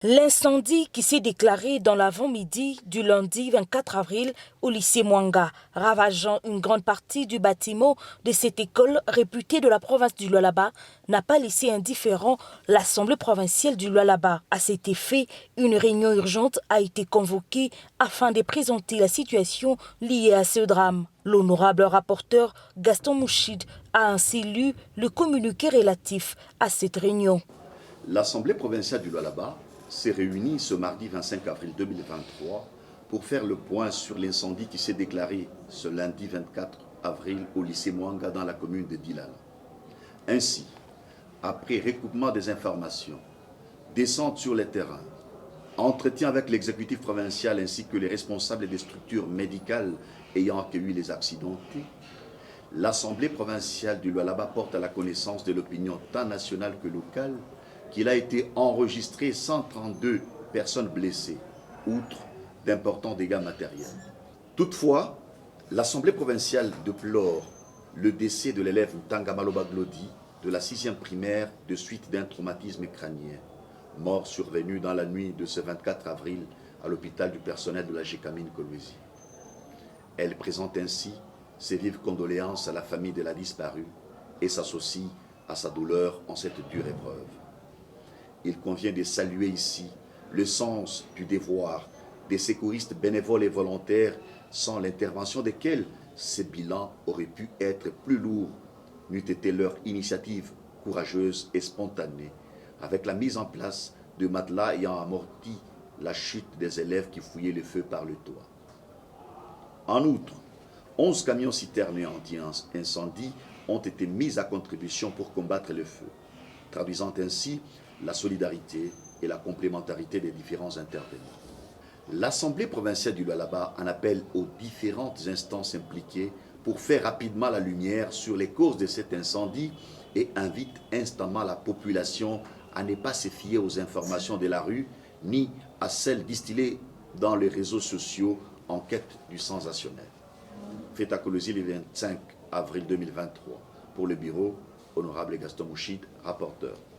L'incendie qui s'est déclaré dans l'avant-midi du lundi 24 avril au lycée Mwanga, ravageant une grande partie du bâtiment de cette école réputée de la province du Lualaba, n'a pas laissé indifférent l'Assemblée provinciale du Lualaba. À cet effet, une réunion urgente a été convoquée afin de présenter la situation liée à ce drame. L'honorable rapporteur Gaston Mouchid a ainsi lu le communiqué relatif à cette réunion. L'Assemblée provinciale du Lualaba s'est réunie ce mardi 25 avril 2023 pour faire le point sur l'incendie qui s'est déclaré ce lundi 24 avril au lycée Mwanga dans la commune de Dilala. Ainsi, après recoupement des informations, descente sur les terrains, entretien avec l'exécutif provincial ainsi que les responsables des structures médicales ayant accueilli les accidentés, l'Assemblée provinciale du Lualaba porte à la connaissance de l'opinion tant nationale que locale qu'il a été enregistré 132 personnes blessées, outre d'importants dégâts matériels. Toutefois, l'Assemblée provinciale déplore le décès de l'élève Ntangamaloba Glodi de la 6e primaire de suite d'un traumatisme crânien, mort survenu dans la nuit de ce 24 avril à l'hôpital du personnel de la Gécamine Kolwezi. Elle présente ainsi ses vives condoléances à la famille de la disparue et s'associe à sa douleur en cette dure épreuve. Il convient de saluer ici le sens du devoir des secouristes bénévoles et volontaires sans l'intervention desquels ces bilans auraient pu être plus lourds n'eût été leur initiative courageuse et spontanée, avec la mise en place de matelas ayant amorti la chute des élèves qui fouillaient le feu par le toit. En outre, 11 camions citernes anti-incendie ont été mis à contribution pour combattre le feu, traduisant ainsi la solidarité et la complémentarité des différents intervenants. L'Assemblée provinciale du Lualaba en appelle aux différentes instances impliquées pour faire rapidement la lumière sur les causes de cet incendie et invite instamment la population à ne pas se fier aux informations de la rue ni à celles distillées dans les réseaux sociaux en quête du sensationnel. Fait à Kolwezi le 25 avril 2023. Pour le bureau, honorable Gaston Mouchid, rapporteur.